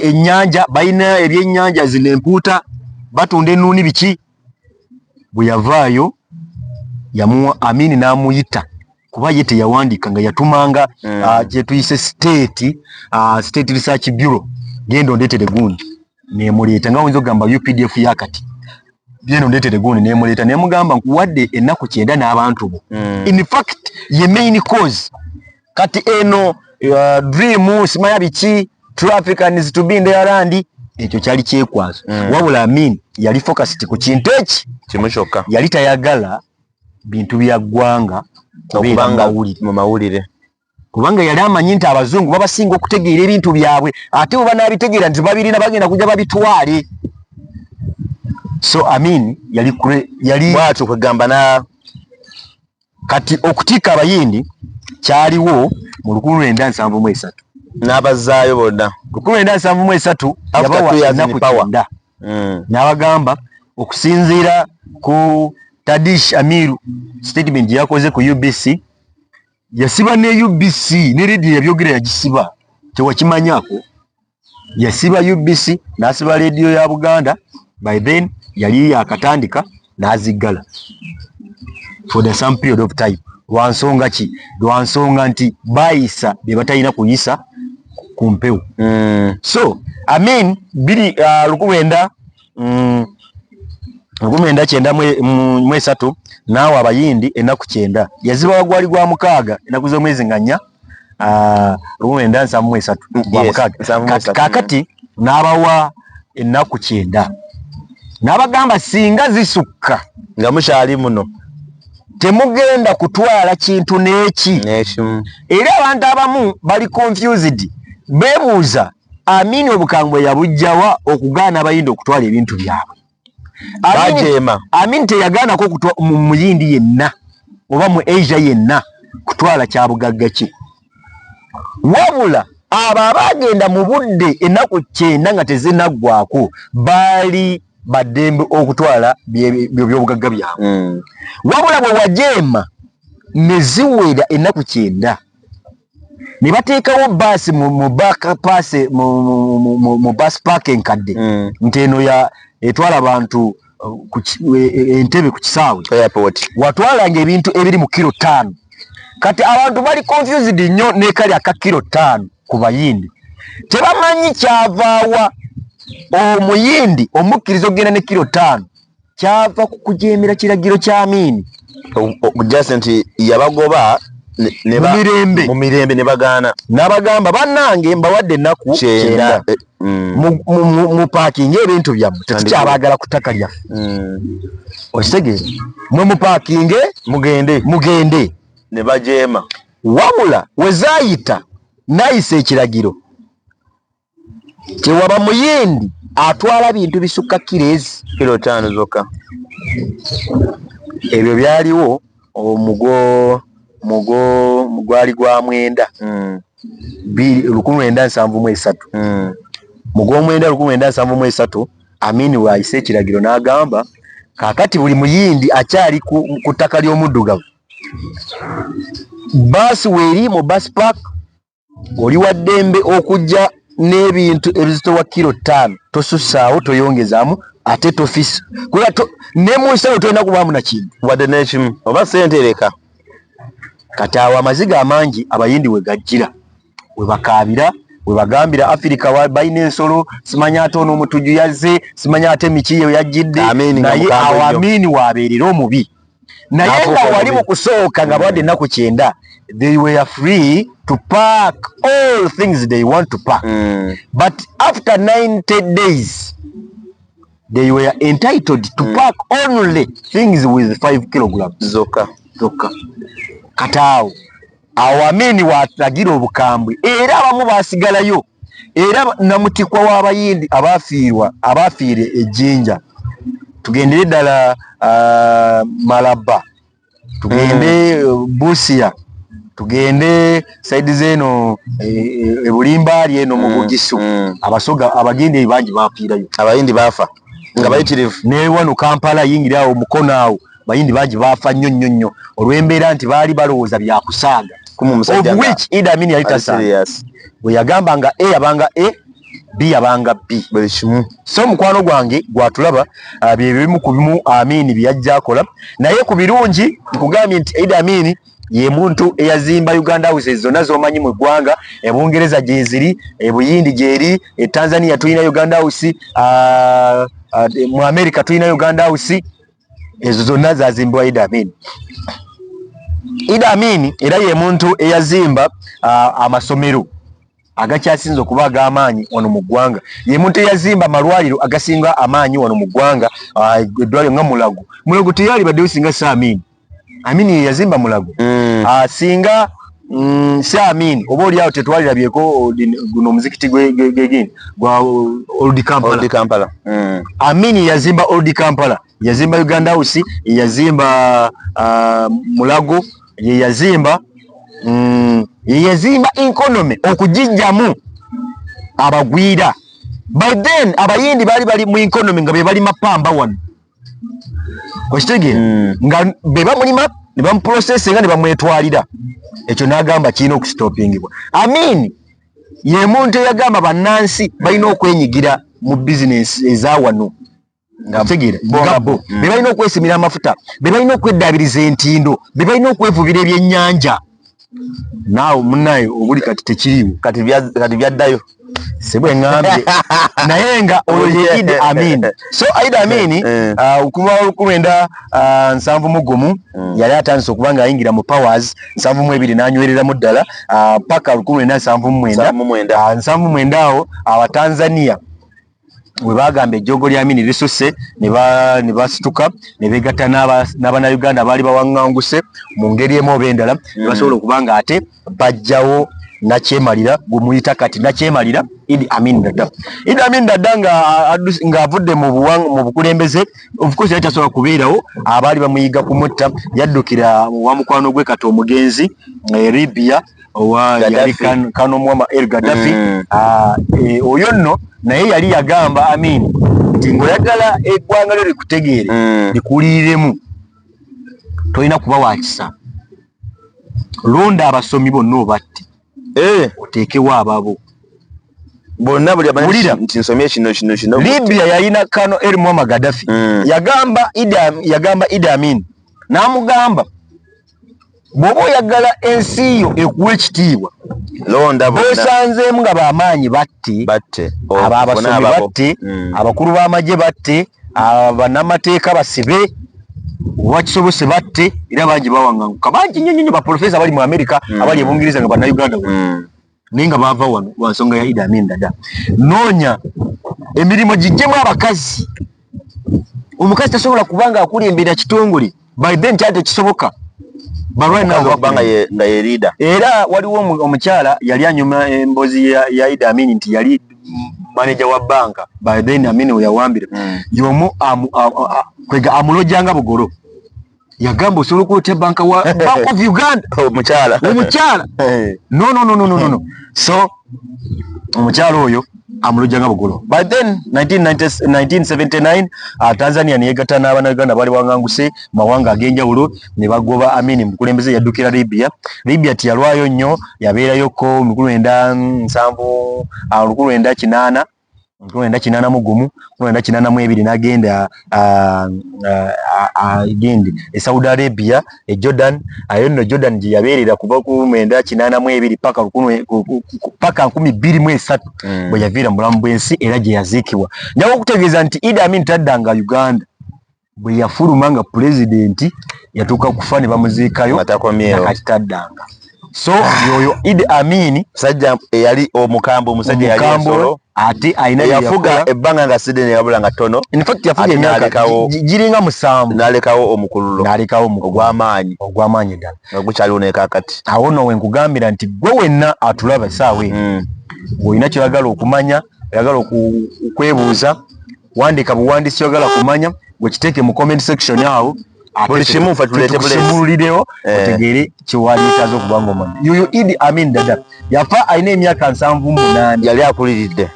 ennyanja, balina ebyennyanja zino empuuta, batunda ennuuni biki. Bwe yavaayo yamuwa Amini n'amuyita kuba ye teyawandiika nga yatumanga kye tuyise state research bureau genda ondeetere gundi nemuleeta nga oyinza okugamba UPDF yakati genda ondeetere gundi nemuleeta nemugamba nkuwadde ennaku 9 n'abantu bo. In fact ye main cause kati eno dream simaya biki true Africans to be in their land ekyo kyali kyekwazo. Wabula Amin yali focused ku kintu eki kimushoka. Yali tayagala bintu bya ggwanga okubanga mu mawulire kubanga yali amanyi nti abazungu babasinga okutegeera ebintu byabwe ate bwe banaabitegeera nti babirina bagenda kujja babitwale. So Amin yali bwatyo kwegamba na kati okutiika abayindi kyaliwo mu 1973 n'abazaayo bonna 1973 yabawa ennaku 9 n'abagamba okusinziira ku Tadish Amiru statement yakoze ku UBC yasiba ne UBC ne radio yabyogera yagisiba tewakimanyako. Yasiba UBC n'asiba radio ya Buganda. By then yali yakatandika n'azigala for the some period of time. Lwansonga ki? Lwansonga nti bayisa bye batalina kuyisa ku mpewo. So Amin biri 1993 naawe abayindi ennaku 9 yaziba wagwali gwa mukaaga ennaku z'omwezi nga 4 1973 gwa mukaaga. Kakati n'abawa ennaku 9 n'abagamba singa zisukka nga mukyali muno temugenda kutwala kintu n'eki. Era abantu abamu bali confused beebuuza Amini obukambwe yabujjawa okugaana abayindi okutwala ebintu byabwe. Amin teyagaanako muyindi yenna oba mu Asia yenna kutwala kyabugagga ki. wabula abo abagenda mu budde ennaku 9 nga tezinnaggwako baali baddembe okutwala byobugagga byabwe. Wabula bwe wajeema ne ziwera ennaku 9 ne bateekawo baasi mu bakapase mu bus park enkadde nti eno ya etwala abantu Entebbe ku kisaawe airport watwalanga ebintu ebiri mu kilo 5 kati abantu bali confused nnyo n'ekali aka kilo 5 ku bayindi tebamanyi kyavaawa omuyindi omukkiriza ogenda ne kilo 5 kyava ku kujeemera kiragiro kya Amini just nti yabagoba mu mirembe ne bagaana n'abagamba bannange mbawadde ennaku 9 mu parking ebintu byammwe tetukyabagala ku ttaka lyaffe okitegeera mwe mu parking mugende ne bajeema wabula wezaayita nayisa ekiragiro kyewaba muyindi atwala bintu bisukka kilo 5 zokka ebyo byaliwo mugwali gwa mwenda 1973 mugwomwenda 1973 Amini waayise ekiragiro n'agamba kakati buli muyindi akyali ku ttaka ly'omuddugavu baasi weeri mu bus park oli wa ddembe okujja n'ebintu ebizitowa kilo 5 tosussaawo toyongezaamu ate tofisa kuba ne mu nsawo tolina kubaamu na kintu wadde n'ekimu oba ssente ereka kati awo amaziga amangi abayindi we gajjira we bakaabira we bagambira Afrika balina ensolo simanya ate ono omutuju yazze simanya ate mikiye yajjidde naye awo Amini waabeerera omubi naye nga wali mu kusooka nga bawadde ennaku 9 they were free to pack all things they want to pack but after 90 days they were entitled to pack only things with 5 kilograms zokka kataawo awo Amini waalagira obukambwe era abamu baasigalayo era namutikwa w'abayindi abaafiire ejjinja tugendere ddala Malaba tugende Busia tugende saidi zeno ebulimbaali eno mu Bugisu abasoga abagende bangi baafiirayo abayindi baafa nga bayitirivu ne wano Kampala yingira awo mukono awo bayindi bangi baafa nnyo olw'embeera nti baali balowooza byakusaaga of which Idi Amin yali tasaana bwe yagambanga A yabanga A B yabanga B buli kimu so mukwano gwange gwatulaba bye bimu ku bimu Amini byajja akola naye ku birungi nkugambye nti Idi Amin ye muntu eyazimba Uganda House zonna z'omanyi mu ggwanga Ebungereza gye ziri ebuyindi gyeri Tanzania tulina Uganda House mu America tulina Uganda House ezo zonna zazimbwa Idi Amin. Idi Amin era ye muntu eyazimba amasomero agakyasinze okuba ag'amaanyi wano mu ggwanga ye muntu eyazimba amalwaliro agasinga amaanyi wano mu ggwanga eddwaliro nga Mulago teyali baddeyo singa si Amin. Amin ye yazimba Mulago singa si Amin oba oliawo tetwalirabyeko guno omuzikiti gwegini gwa Old Kampala. Amin yazimba Old Kampala yazimba Uganda House yazimba Mulago ye yazimba economy okujijjamu abagwira by then abayindi bali mu economy nga be bali mapamba wano okitegeera nga be bamulima ne bamuprocess nga ne bamwetwalira ekyo n'agamba kirina okustopingibwa. Amin ye muntu eyagamba bannansi balina okwenyigira mu business ezawano nga tegeera ngabo be balina okwesimira amafuta be balina okweddabiriza entindo be balina okwevubira ebyennyanja naawe munnaye obuli kati tekiriiwo kati byaddayo sebwe ngambye naye nga oyo Idi Amin. So Idi Amin okuva 1971 yali atandise okuba ng'ayingira mu powers 72 n'anywereramu ddala paka 1979 awo Abatanzania we bagamba ejjogo lya Amin lisusse ne basituka ne begatta n'Abannayuganda baali bawaŋŋanguse mu ngeri emu oba endala ne basobola okuba nga ate bajjawo nakyemalira gumuyita kati nakyemalira Idi Amin Dada. Idi Amin Dada nga avudde mu bukulembeze of course yatasobola kubeerawo abaali bamuyiga kumutta yaddukira wa mukwano gwe kati omugenzi Libya owa yali Kano Muammar el Gaddafi. Oyo nno naye yali yagamba Amin nti ng'oyagala eggwanga lyo likutegeere likuliiremu tolina kuba wakisa, londa abasomi bonna obatte oteekewo ababo bonna buli amanyi nti nsomye kino. Libya yalina Kano el Muammar Gaddafi yagamba Idi Amin n'amugamba bw'oba oyagala ensi yo ekuwa ekitiibwa londa bosanzeemu nga bamaanyi batte abasomi batte abakulu b'amagye batte abannamateeka basibe oba kisobose batte era bangi bawanganguka bangi nnyo baprofesa bali mu Amerika abali ebungiriza nga bannayuganda naye nga baava wano lwa nsonga ya Idi Amin Dada. Noonya emirimu gijjemu abakazi, omukazi tasobola kubanga akulembera kitongole by then kyali tekisoboka nga ye leader. Era waliwo omukyala yali anyuma emboozi ya Idi Amin nti yali manager wa banka by then Amin we yawambire yomu kwega amulojanga bugoro yagamba osobola okuleeta banka wa Bank of Uganda omukyala no so omukyala oyo amulojanga bugoro by then 1979 Tanzania neyegatta n'abannayuganda bali wanganguse mawanga ag'enjawulo ne bagoba Amin mukulembeze yaddukira Libya tiyalwayo nnyo yabeerayoko 1981 n'agenda gendi Saudi Arabia Jordan ayo nno Jordan gye yabeerera kuva ku 1982 paka 2023 bwe yaviira mu bulamu bw'ensi era gye yaziikibwa. Njaga okutegeeza nti Idi Amin taddanga Uganda bwe yafuluma nga pulezidenti yatuuka kufa ne bamuziikayo kati taddanga. So yoyo Idi Amin sajja yali omukambwe omusajja yali ensolo ate ayina yafuga ebbanga nga sidde ne yabula nga tono. In fact yafuga emyaka giringa 7 n'alekawo omukululo ogw'amaanyi ddala nga gukyaliwo nekakati. Awo nno wenkugambira nti gwe wenna atulaba essaawa eno bw'olina ky'oyagala okumanya oyagala okwebuuza wandika buwandiisi oyagala kumanya gwe kiteeke mu comment section awo buli kimu fa tuleete bulemulirewo otegeere kyewaliitaza okuba ng'omanyi. Yoyo Idi Amin Dada yafa alina emyaka 78 yali akuliridde.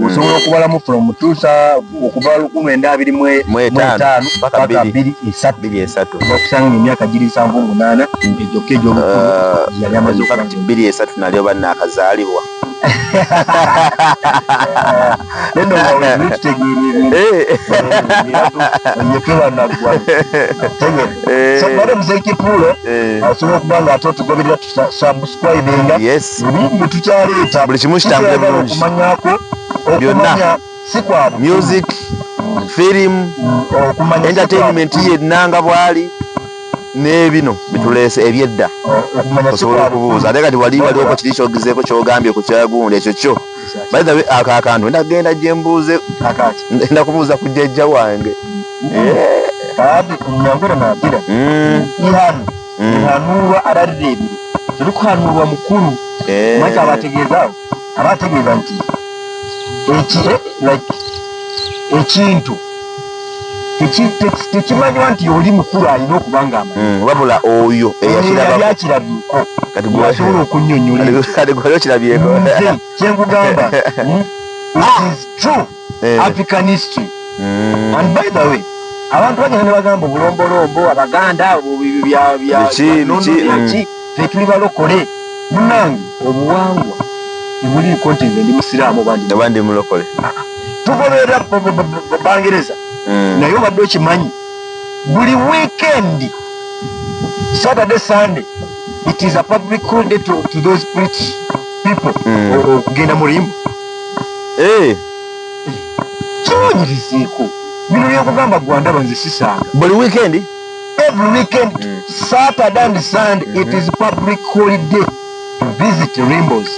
Osobola okubalamu from tuusa okuva 1925 paka 23 okusanga emyaka giri 78 egyokka egy'obukulu yali amaze okuba 23 nalyo bannaakazaalibwa. Neno wawe so madam Zekipulo asobola okubanga ate otugoberera subscribinga ebintu tukyaleeta buli kimu kitambule bulungi okumanyako byonna sikwabo music film entertainment yennanga bwali n'ebino bituleese ebyedda osobola okubuuza ate kati waliwo kiri kyogezeeko kyogambye ku kyagundi ekyo kyo baithawe ako akantu ndagenda gye mbuuze enda kubuuza ku jjajja wange kati kunyangura nagira ihanurwa alarira ebiri tuli kuhanurwa mukulu maki abategeeza nti ekintu tekimanywa nti oli mukulu alina okuba nga amanyi wabula oyo eyakirabyeko asobola okunnyonnyola nze kyenkugamba it is true African history and by the way abantu bagenda ne bagamba obulombolombo abaganda byaki fe tuli balokole munange obuwangwa tebuliiko nti nze ndi musiraamu abandi mulokole tugoberera Bangereza naye obadde okimanyi buli weekend Saturday Sunday it is a public holiday to those British people okugenda mu limbo kiwanyirizeeko bino byokugamba gwandaba nze sisanga buli weekend every weekend Saturday and Sunday it is public holiday to visit rainbows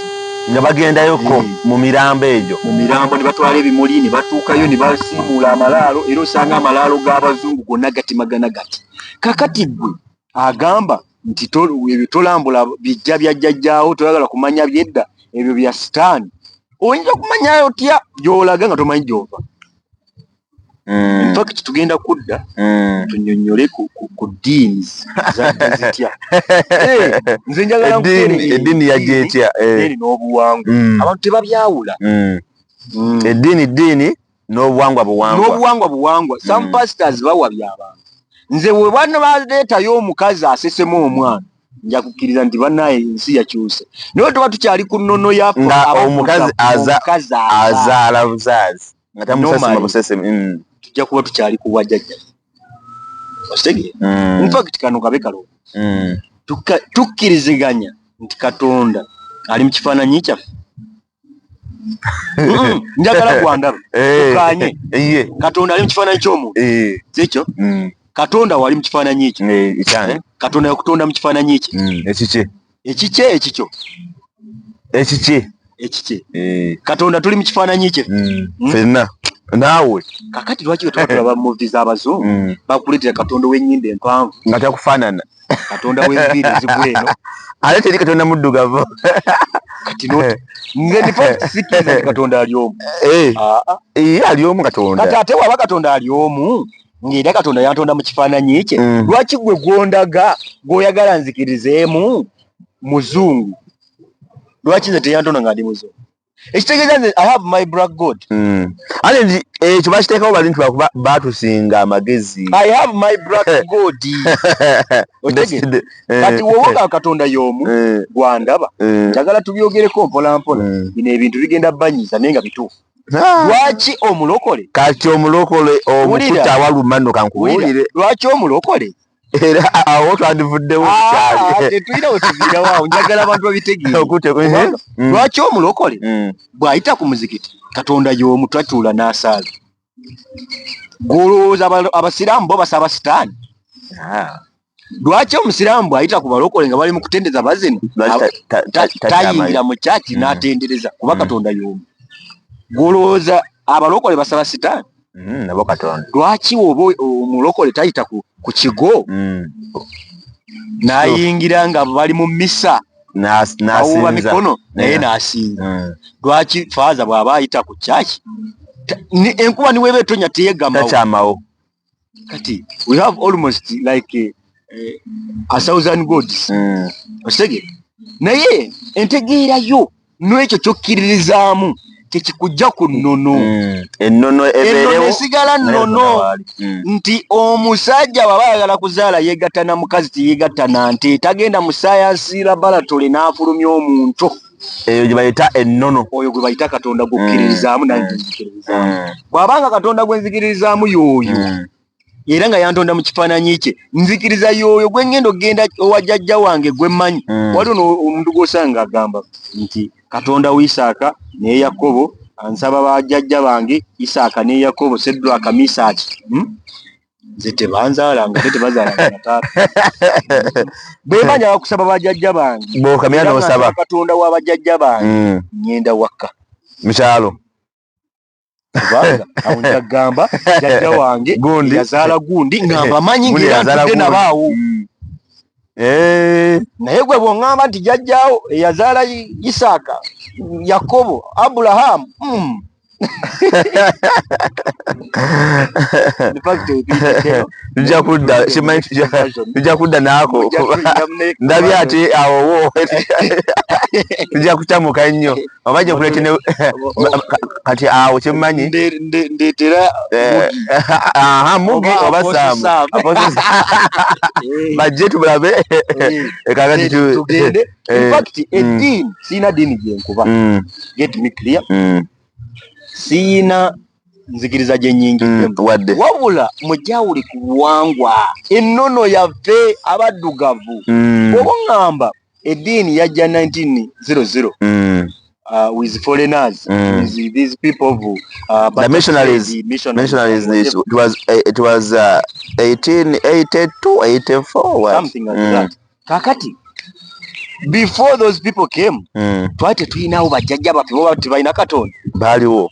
nga bagendayoko mu mirambo egyo ne batwala ebimuli ne batuukayo ne basiimuula amalaalo era osanga amalaalo g'abazungu gonna gatimagana gati kakati gwe agamba nti ebitolambula bijja byajjajjaawo toyagala kumanya byedda ebyo bya sitaani oyinza kumanyayo otya gy'olaga nga tomanyi gy'ova. In fact tugenda kudda tunyonyole ku ddiini zitya. Nze njagala eddiini yajja etya n'obuwangwa abantu tebabyawula. Eddiini n'obuwangwa. Some pastors bawa by'abantu. Nze bwe bwana baleetayo omukazi asesemu omwana nja kukkiriza nti bannaye ensi yakyuse. Naye tuba tukyali ku nnono yafa nga omukazi azaala buzaazi nga tamusasima busesemu. Tujja kuba tukyali ku bwajjajja. Ositegeera? In fact kano kabe kalongo. Tukkiriziganya nti Katonda ali mu kifaananyi kyaffe. Njagala gwandaba tukanye Katonda ali mu kifaananyi ky'omuntu. Sikyo? Katonda wali mu kifaananyi ekyo. Katonda yakutonda mu kifaananyi ekyo. Ekikyo. Katonda tuli mu kifaananyi kye. Ffenna naawe. Kakati lwaki tuba tulaba movie z'abazungu bakuleetera Katonda w'ennyinda empanvu nga takufaanana. Katonda w'enviiri ezigweno. Ate teri Katonda muddugavu. Kati noti nge ndifa sikiza Katonda ali omu. Ali omu Katonda. Kati ate waba Katonda ali omu ng'era Katonda yantonda mu kifaananyi kye. Lwaki gwe gwondaga gw'oyagala nzikirizeemu muzungu? Lwaki nze teyantonda nga ndi muzungu? Ekitegeeza nze I have my black God. Ate nti ekyo bakiteekawo bali nti baatusinga amagezi. I have my black God. Kati wowoga Katonda y'omu gwandaba njagala tubyogereko mpolampola. Bino ebintu bigenda banyiza naye nga bituufu. Lwaki omulokole? Kati omulokole omukuta awaluma nno kankubuulire. Lwaki omulokole? Era awo twandivuddewo bukyali. Tetulina wetuviirawo awo njagala abantu babitegeere. Lwaki omulokole bw'ayita ku muzikiti Katonda y'omu twatuula n'asaaga? Gw'olowooza abasiraamu bo basaba sitaani? Lwaki omusiraamu bw'ayita ku balokole nga bali mu kutendeza bazina tayingira mu kyaki n'atendereza kuba Katonda y'omu? Gw'olowooza abalokole basaba sitaani? Nabo Katonda. Lwaki oba omulokole tayita ku kigo n'ayingira nga bali mu misa n'awuba mikono naye n'asinza? Lwaki faaza bw'aba ayita ku kyaki enkuba niweeba etonya teyeggamawo takyamawo? Kati we have almost like a thousand gods. Ositegeera? Naye entegeerayo n'ekyo ky'okkiririzaamu tekikujja ku nnono. Ennono ebeerewo esigala nnono nti omusajja bw'aba ayagala kuzaala yeegatta na mukazi teyeegatta na nte, tagenda mu sayansi laboratory n'afulumya omuntu. Eyo gye bayita ennono. Oyo gwe bayita Katonda gw'okkiririzaamu nange nzikiririzaamu. Bw'abanga Katonda gwe nzikiririzaamu y'oyo era nga yantonda mu kifaananyi kye, nzikiriza y'oyo gwe ngenda ogenda owa jjajja wange gwe mmanyi. Waliwo omuntu gw'osanga agamba nti Katonda wa Isaaka ne Yakobo ansaba bajjajja bange Isaaka ne Yakobo Sedraka Misaaki. Nze tebanzaalanga ate tebazaalanga na taata. Bwe manya bakusaba bajjajja bange bw'okamira n'osaba Katonda wa bajjajja bange ngenda wakka mukyalo. Kubanga awo njagamba jjajja wange yazaala gundi ngamba manyi ng'era ntudde nabaawo. Naye gwe bw'oŋŋamba nti jjajjaawo eyazaala Isaaka Yakobo Abulahamu tujja kudda naako ndabye ate awowo tujja kutamuka nnyo oba gye kuleete kati awo kyemmanyi ndeetera mugi oba saamu bajje tubulabe kakati tugende. In fact eddiini siina ddiini gyenkuba, get me clear. Siina nzikiriza gye nnyingiddemu wabula mujawuli ku buwangwa ennono yaffe abaddugavu. Oba oŋŋamba eddiini yajja 1900 with foreigners, with these people who the missionaries it was 1882 84 something like that. Kakati before those people came twali tetulinawo bajjajja baffe boba tebalina Katonda baaliwo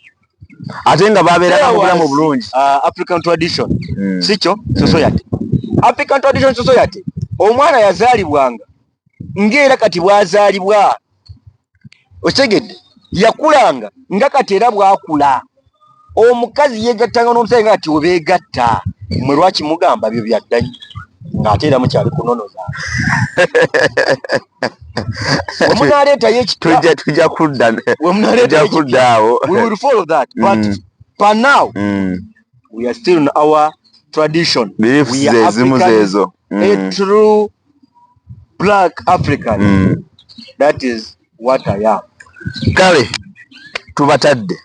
ate nga babeeranga mu bulamu bulungi. African tradition sikyo society, African tradition society omwana yazaalibwanga ng'era kati bwazaalibwa okitegedde yakulanga nga kati era bwakula omukazi yegattanga n'omusajja nga kati webeegatta mwe lwaki mugamba byo byaddanyi ng'ate era mukyali kunonoza wemunaleetayo tujja kudda awo we will follow that but for now we are still in our tradition. We are African, a true black African. That is what I am. Kale tubatadde